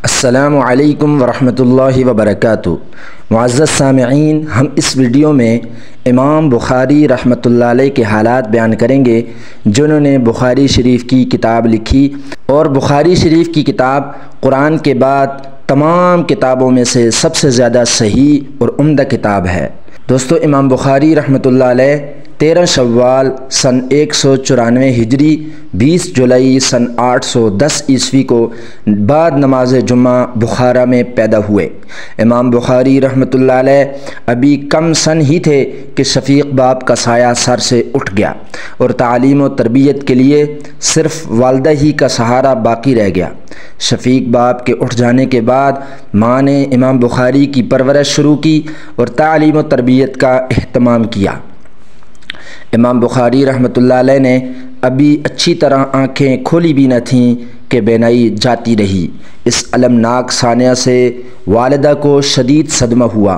السلام علیکم ورحمۃ اللہ وبرکاتہ۔ معزز سامعین، ہم اس ویڈیو میں امام بخاری رحمۃ اللہ علیہ کے حالات بیان کریں گے جنہوں نے بخاری شریف کی کتاب لکھی، اور بخاری شریف کی کتاب قرآن کے بعد تمام کتابوں میں سے سب سے زیادہ صحیح اور عمدہ کتاب ہے۔ دوستو، امام بخاری رحمۃ اللہ علیہ 13 شوال سن 194 ہجری 20 جولائی سن 810 عیسوی کو بعد نماز جمعہ بخارا میں پیدا ہوئے۔ امام بخاری رحمۃ اللہ علیہ ابھی کم سن ہی تھے کہ شفیق باپ کا سایہ سر سے اٹھ گیا اور تعلیم و تربیت کے لیے صرف والدہ ہی کا سہارا باقی رہ گیا۔ شفیق باپ کے اٹھ جانے کے بعد ماں نے امام بخاری کی پرورش شروع کی اور تعلیم و تربیت کا اہتمام کیا۔ امام بخاری رحمۃ اللہ علیہ نے ابھی اچھی طرح آنکھیں کھولی بھی نہ تھیں کہ بینائی جاتی رہی۔ اس المناک سانحہ سے والدہ کو شدید صدمہ ہوا۔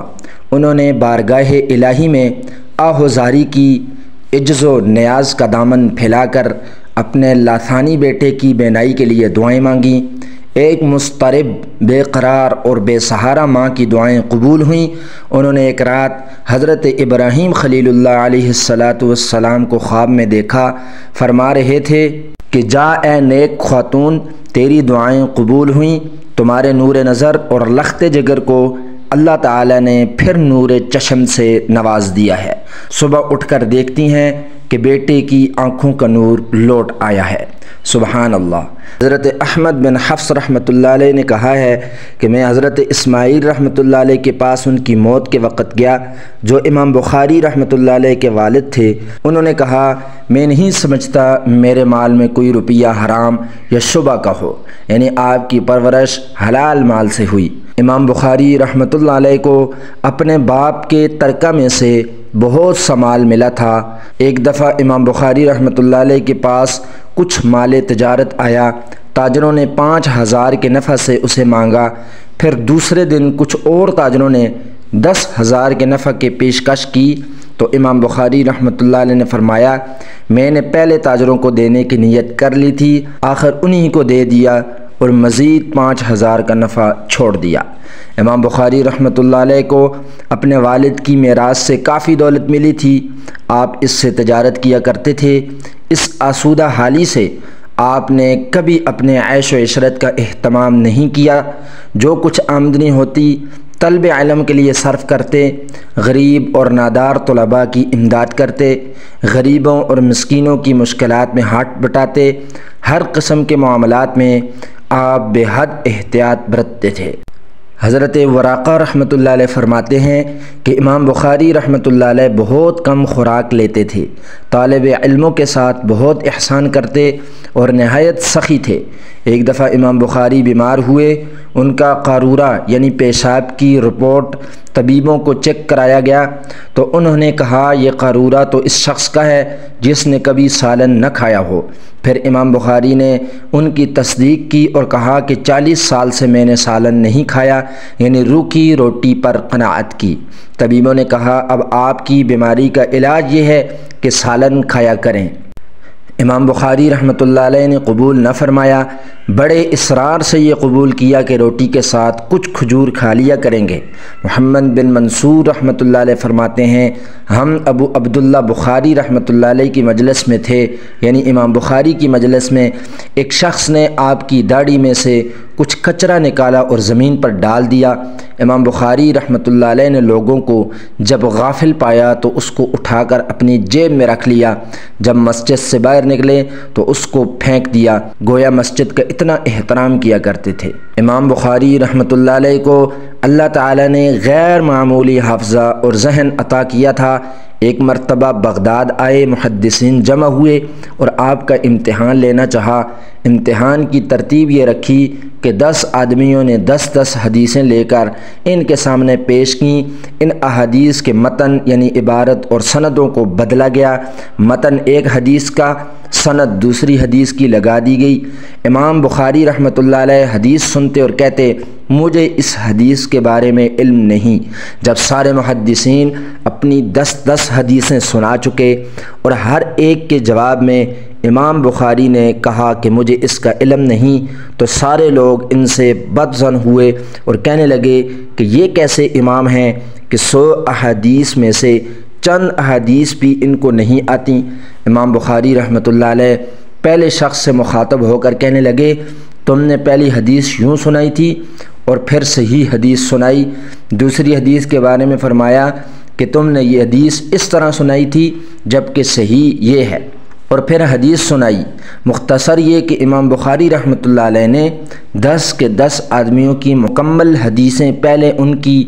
انہوں نے بارگاہ الہی میں آہوزاری کی، عجز و نیاز کا دامن پھیلا کر اپنے لاثانی بیٹے کی بینائی کے لیے دعائیں مانگیں۔ ایک مضطرب، بے قرار اور بے سہارا ماں کی دعائیں قبول ہوئیں۔ انہوں نے ایک رات حضرت ابراہیم خلیل اللہ علیہ السلام کو خواب میں دیکھا۔ فرما رہے تھے کہ جا اے نیک خاتون، تیری دعائیں قبول ہوئیں، تمہارے نور نظر اور لخت جگر کو اللہ تعالی نے پھر نور چشم سے نواز دیا ہے۔ صبح اٹھ کر دیکھتی ہیں کہ بیٹے کی آنکھوں کا نور لوٹ آیا ہے۔ سبحان اللہ۔ حضرت احمد بن حفص رحمۃ اللہ علیہ نے کہا ہے کہ میں حضرت اسماعیل رحمۃ اللہ علیہ کے پاس ان کی موت کے وقت گیا، جو امام بخاری رحمۃ اللہ علیہ کے والد تھے۔ انہوں نے کہا، میں نہیں سمجھتا میرے مال میں کوئی روپیہ حرام یا شبہ کا ہو، یعنی آپ کی پرورش حلال مال سے ہوئی۔ امام بخاری رحمۃ اللہ علیہ کو اپنے باپ کے ترکہ میں سے بہت سا مال ملا تھا۔ ایک دفعہ امام بخاری رحمۃ اللہ علیہ کے پاس کچھ مال تجارت آیا۔ تاجروں نے 5000 کے نفع سے اسے مانگا۔ پھر دوسرے دن کچھ اور تاجروں نے 10,000 کے نفع کی پیشکش کی تو امام بخاری رحمۃ اللہ علیہ نے فرمایا، میں نے پہلے تاجروں کو دینے کی نیت کر لی تھی، آخر انہی کو دے دیا اور مزید 5000 کا نفع چھوڑ دیا۔ امام بخاری رحمۃ اللہ علیہ کو اپنے والد کی میراث سے کافی دولت ملی تھی۔ آپ اس سے تجارت کیا کرتے تھے۔ اس آسودہ حالی سے آپ نے کبھی اپنے عیش و عشرت کا اہتمام نہیں کیا۔ جو کچھ آمدنی ہوتی طلب علم کے لیے صرف کرتے، غریب اور نادار طلباء کی امداد کرتے، غریبوں اور مسکینوں کی مشکلات میں ہاتھ بٹاتے، ہر قسم کے معاملات میں آپ بے حد احتیاط برتتے تھے۔ حضرت وراقہ رحمۃ اللہ علیہ فرماتے ہیں کہ امام بخاری رحمۃ اللہ علیہ بہت کم خوراک لیتے تھے، طالب علموں کے ساتھ بہت احسان کرتے اور نہایت سخی تھے۔ ایک دفعہ امام بخاری بیمار ہوئے۔ ان کا قارورہ یعنی پیشاب کی رپورٹ طبیبوں کو چیک کرایا گیا تو انہوں نے کہا، یہ قارورہ تو اس شخص کا ہے جس نے کبھی سالن نہ کھایا ہو۔ پھر امام بخاری نے ان کی تصدیق کی اور کہا کہ 40 سال سے میں نے سالن نہیں کھایا، یعنی روکھی روٹی پر قناعت کی۔ طبیبوں نے کہا، اب آپ کی بیماری کا علاج یہ ہے کہ سالن کھایا کریں۔ امام بخاری رحمۃ اللہ علیہ نے قبول نہ فرمایا، بڑے اصرار سے یہ قبول کیا کہ روٹی کے ساتھ کچھ کھجور کھا لیا کریں گے۔ محمد بن منصور رحمۃ اللہ علیہ فرماتے ہیں، ہم ابو عبداللہ بخاری رحمۃ اللہ علیہ کی مجلس میں تھے، یعنی امام بخاری کی مجلس میں ایک شخص نے آپ کی داڑھی میں سے کچھ کچرا نکالا اور زمین پر ڈال دیا۔ امام بخاری رحمۃ اللہ علیہ نے لوگوں کو جب غافل پایا تو اس کو اٹھا کر اپنی جیب میں رکھ لیا۔ جب مسجد سے باہر نکلے تو اس کو پھینک دیا، گویا مسجد کا اتنا احترام کیا کرتے تھے۔ امام بخاری رحمۃ اللہ علیہ کو اللہ تعالی نے غیر معمولی حافظہ اور ذہن عطا کیا تھا۔ ایک مرتبہ بغداد آئے، محدثین جمع ہوئے اور آپ کا امتحان لینا چاہا۔ امتحان کی ترتیب یہ رکھی کہ 10 آدمیوں نے 10 حدیثیں لے کر ان کے سامنے پیش کیں۔ ان احادیث کے متن یعنی عبارت اور سندوں کو بدلا گیا۔ متن ایک حدیث کا، سند دوسری حدیث کی لگا دی گئی۔ امام بخاری رحمۃ اللہ علیہ حدیث سنتے اور کہتے، مجھے اس حدیث کے بارے میں علم نہیں۔ جب سارے محدثین اپنی 10 حدیثیں سنا چکے اور ہر ایک کے جواب میں امام بخاری نے کہا کہ مجھے اس کا علم نہیں، تو سارے لوگ ان سے بدظن ہوئے اور کہنے لگے کہ یہ کیسے امام ہیں کہ 100 احادیث میں سے چند احادیث بھی ان کو نہیں آتی۔ امام بخاری رحمۃ اللہ علیہ پہلے شخص سے مخاطب ہو کر کہنے لگے، تم نے پہلی حدیث یوں سنائی تھی اور پھر صحیح حدیث سنائی، دوسری حدیث کے بارے میں فرمایا کہ تم نے یہ حدیث اس طرح سنائی تھی جبکہ صحیح یہ ہے، اور پھر حدیث سنائی۔ مختصر یہ کہ امام بخاری رحمۃ اللہ علیہ نے 10 کے 10 آدمیوں کی مکمل حدیثیں پہلے ان کی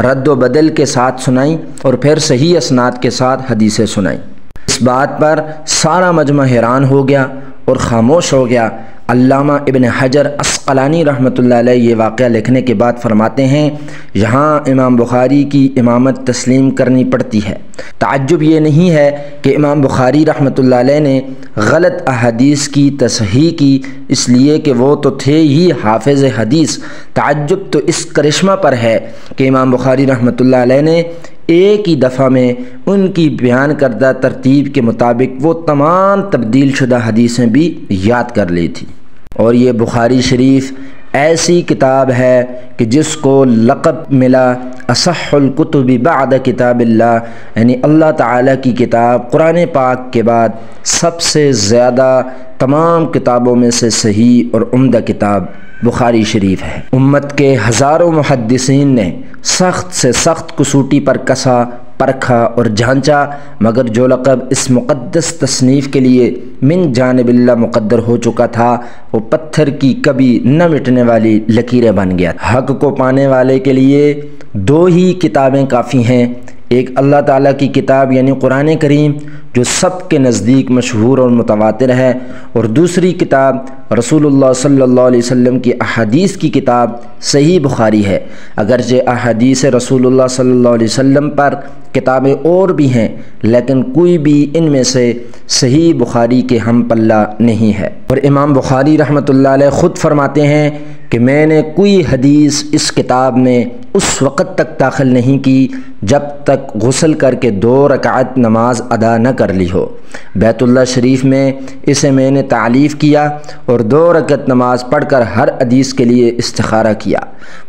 رد و بدل کے ساتھ سنائیں اور پھر صحیح اسناد کے ساتھ حدیثیں سنائیں۔ اس بات پر سارا مجمع حیران ہو گیا اور خاموش ہو گیا۔ علامہ ابن حجر عسقلانی رحمۃ اللہ علیہ یہ واقعہ لکھنے کے بعد فرماتے ہیں، یہاں امام بخاری کی امامت تسلیم کرنی پڑتی ہے۔ تعجب یہ نہیں ہے کہ امام بخاری رحمۃ اللہ علیہ نے غلط احادیث کی تصحیح کی، اس لیے کہ وہ تو تھے ہی حافظ حدیث۔ تعجب تو اس کرشمہ پر ہے کہ امام بخاری رحمۃ اللہ علیہ نے ایک ہی دفعہ میں ان کی بیان کردہ ترتیب کے مطابق وہ تمام تبدیل شدہ حدیثیں بھی یاد کر لی تھی۔ اور یہ بخاری شریف ایسی کتاب ہے کہ جس کو لقب ملا اصح الکتب بعد کتاب اللہ، یعنی اللہ تعالیٰ کی کتاب قرآن پاک کے بعد سب سے زیادہ تمام کتابوں میں سے صحیح اور عمدہ کتاب بخاری شریف ہے۔ امت کے ہزاروں محدثین نے سخت سے سخت کسوٹی پر کسا، پرکھا اور جھانچا، مگر جو لقب اس مقدس تصنیف کے لیے من جانب اللہ مقدر ہو چکا تھا وہ پتھر کی کبھی نہ مٹنے والی لکیریں بن گیا۔ حق کو پانے والے کے لیے 2 ہی کتابیں کافی ہیں، ایک اللہ تعالیٰ کی کتاب یعنی قرآن کریم جو سب کے نزدیک مشہور اور متواتر ہے، اور دوسری کتاب رسول اللہ صلی اللہ علیہ وسلم کی احادیث کی کتاب صحیح بخاری ہے۔ اگرچہ احادیث رسول اللہ صلی اللہ علیہ وسلم پر کتابیں اور بھی ہیں، لیکن کوئی بھی ان میں سے صحیح بخاری کے ہم پلہ نہیں ہے۔ اور امام بخاری رحمۃ اللہ علیہ خود فرماتے ہیں کہ میں نے کوئی حدیث اس کتاب میں اس وقت تک داخل نہیں کی جب تک غسل کر کے 2 رکعت نماز ادا نہ کر لی ہو۔ بیت اللہ شریف میں اسے میں نے تعلیف کیا اور 2 رکعت نماز پڑھ کر ہر حدیث کے لیے استخارہ کیا۔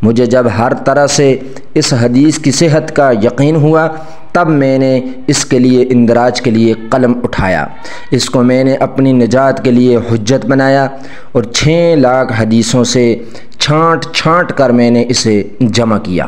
مجھے جب ہر طرح سے اس حدیث کی صحت کا یقین ہوا تب میں نے اس کے لیے اندراج کے لیے قلم اٹھایا، اس کو میں نے اپنی نجات کے لیے حجت بنایا اور 6 لاکھ حدیثوں سے چھانٹ چھانٹ کر میں نے اسے جمع کیا۔